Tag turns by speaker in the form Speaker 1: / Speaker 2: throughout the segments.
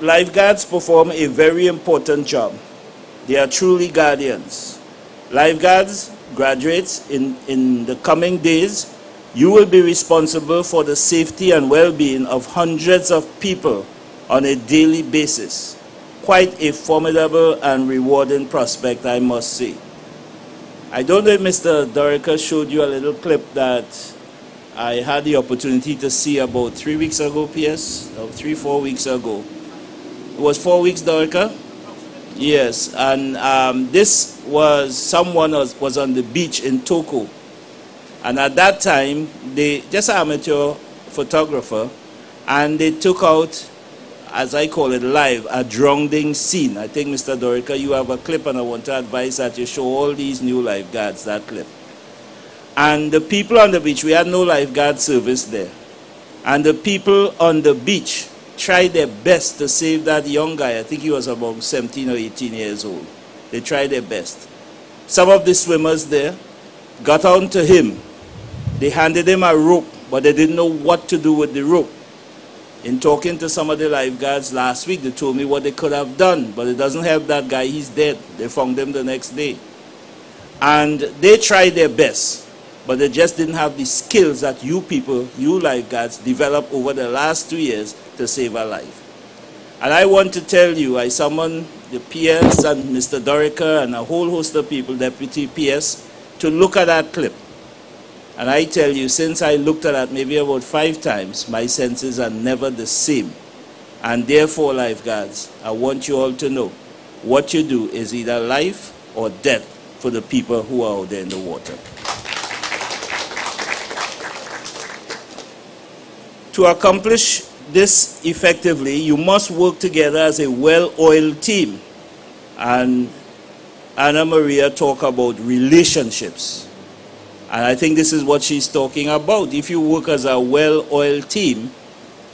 Speaker 1: Lifeguards perform a very important job. They are truly guardians. Lifeguards, graduates, in the coming days, you will be responsible for the safety and well-being of hundreds of people on a daily basis. Quite a formidable and rewarding prospect, I must say. I don't know if Mr. Dorica showed you a little clip that I had the opportunity to see about 3 weeks ago, PS, or 3-4 weeks ago. It was 4 weeks, Dorica? Yes, and this was someone was on the beach in Toko. And at that time, they just an amateur photographer, and they took out, as I call it, live, a drowning scene. I think, Mr. Dorica, you have a clip, and I want to advise that you show all these new lifeguards that clip. And the people on the beach, we had no lifeguard service there. And the people on the beach tried their best to save that young guy. I think he was about 17 or 18 years old. They tried their best. Some of the swimmers there got on to him. They handed him a rope, but they didn't know what to do with the rope. In talking to some of the lifeguards last week, they told me what they could have done, but it doesn't help that guy. He's dead. They found him the next day. And they tried their best, but they just didn't have the skills that you people, you lifeguards, developed over the last 2 years to save a life. And I want to tell you, I summoned the PS and Mr. Dorica and a whole host of people, Deputy PS, to look at that clip. And I tell you, since I looked at that maybe about 5 times, my senses are never the same. And therefore, lifeguards, I want you all to know, what you do is either life or death for the people who are out there in the water. To accomplish this effectively, you must work together as a well-oiled team. And Anna Maria talked about relationships. And I think this is what she's talking about. If you work as a well-oiled team,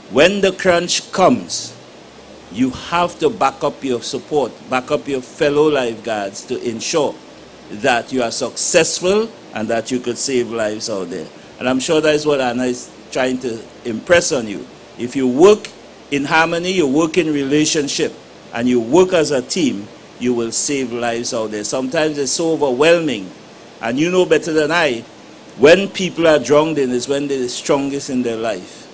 Speaker 1: when the crunch comes, you have to back up your support, back up your fellow lifeguards to ensure that you are successful and that you could save lives out there. And I'm sure that is what Anna is trying to impress on you. If you work in harmony, you work in relationship, and you work as a team, you will save lives out there. Sometimes it's so overwhelming. And you know better than I, when people are drowned in is when they're the strongest in their life.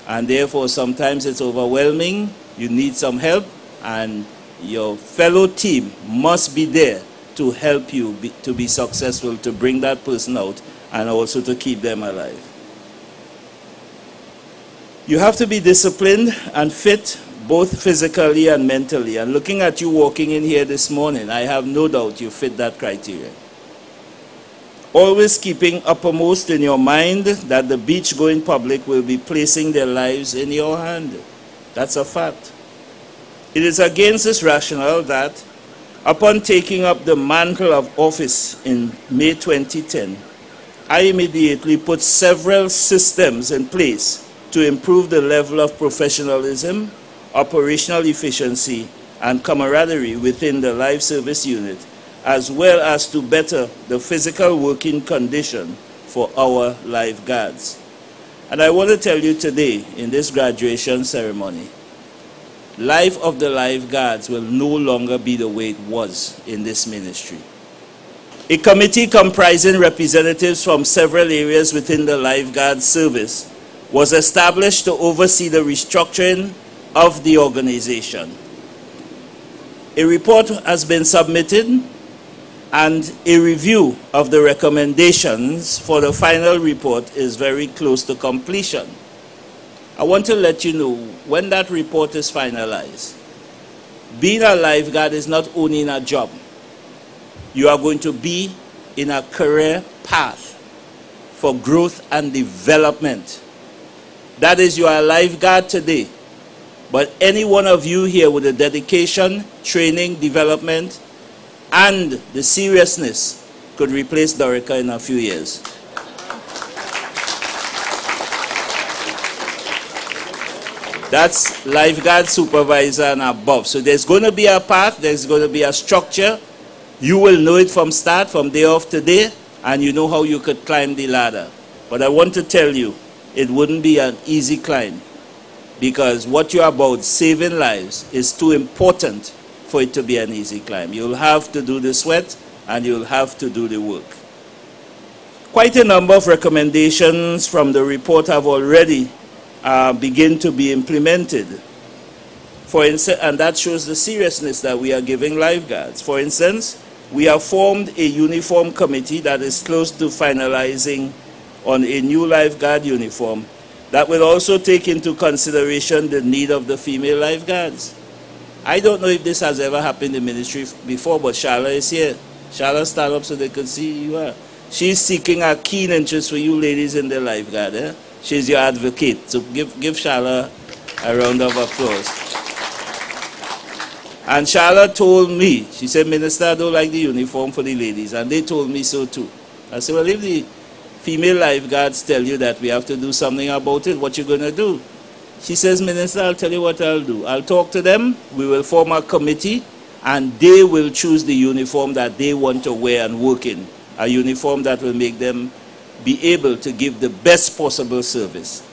Speaker 1: And therefore, sometimes it's overwhelming, you need some help, and your fellow team must be there to help you to be successful, to bring that person out, and also to keep them alive. You have to be disciplined and fit, both physically and mentally. And looking at you walking in here this morning, I have no doubt you fit that criteria. Always keeping uppermost in your mind that the beach-going public will be placing their lives in your hand. That's a fact. It is against this rationale that, upon taking up the mantle of office in May 2010, I immediately put several systems in place to improve the level of professionalism, operational efficiency, and camaraderie within the life service unit, as well as to better the physical working condition for our lifeguards. And I want to tell you today, in this graduation ceremony, life of the lifeguards will no longer be the way it was in this ministry. A committee comprising representatives from several areas within the lifeguard service was established to oversee the restructuring of the organization. A report has been submitted, and a review of the recommendations for the final report is very close to completion. I want to let you know, when that report is finalized, being a lifeguard is not only in a job. You are going to be in a career path for growth and development. That is, you are a lifeguard today, but any one of you here with the dedication, training, development, and the seriousness could replace Dorica in a few years. That's lifeguard supervisor and above. So there's going to be a path, there's going to be a structure. You will know it from start, from day off to day, and you know how you could climb the ladder. But I want to tell you, it wouldn't be an easy climb. because what you're about, saving lives, is too important for it to be an easy climb. You'll have to do the sweat and you'll have to do the work. Quite a number of recommendations from the report have already begun to be implemented. For instance, and that shows the seriousness that we are giving lifeguards. For instance, we have formed a uniform committee that is close to finalizing on a new lifeguard uniform that will also take into consideration the need of the female lifeguards. I don't know if this has ever happened in ministry before, but Shala is here. Shala, stand up so they can see you are. She's seeking a keen interest for you ladies in the lifeguard. Eh? She's your advocate. So give Shala a round of applause. And Shala told me, she said, Minister, I don't like the uniform for the ladies. And they told me so too. I said, well, if the female lifeguards tell you that we have to do something about it, what you going to do? She says, Minister, I'll tell you what I'll do. I'll talk to them, we will form a committee, and they will choose the uniform that they want to wear and work in. A uniform that will make them be able to give the best possible service.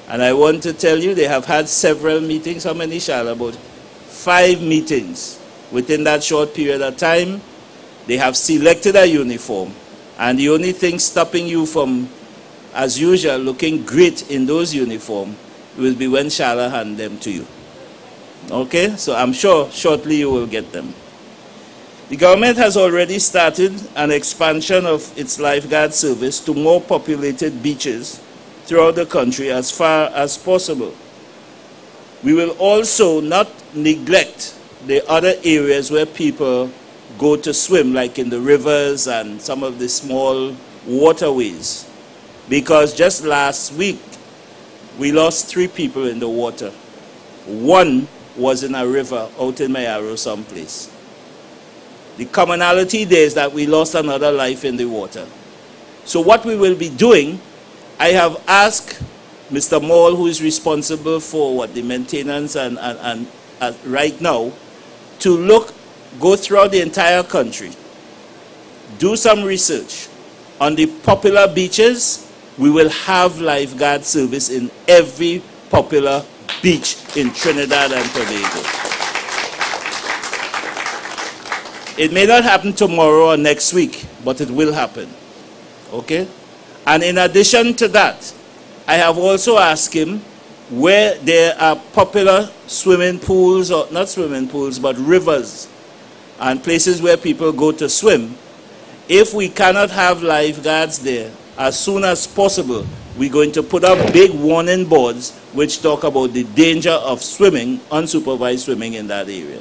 Speaker 1: And I want to tell you, they have had several meetings. How many, Shala? About 5 meetings. Within that short period of time, they have selected a uniform. And the only thing stopping you from, as usual, looking great in those uniforms will be when Shala hand them to you. Okay? So I'm sure shortly you will get them. The government has already started an expansion of its lifeguard service to more populated beaches throughout the country as far as possible. We will also not neglect the other areas where people go to swim, like in the rivers and some of the small waterways. Because just last week, we lost 3 people in the water. 1 was in a river out in Mayaro someplace. The commonality there is that we lost another life in the water. So what we will be doing, I have asked Mr. Maul, who is responsible for the maintenance and right now, to go throughout the entire country, do some research. On the popular beaches, we will have lifeguard service in every popular beach in Trinidad and Tobago. It may not happen tomorrow or next week, but it will happen. Okay? And in addition to that, I have also asked him where there are popular swimming pools, or not swimming pools, but rivers and places where people go to swim. If we cannot have lifeguards there, as soon as possible, we're going to put up big warning boards which talk about the danger of swimming, unsupervised swimming in that area.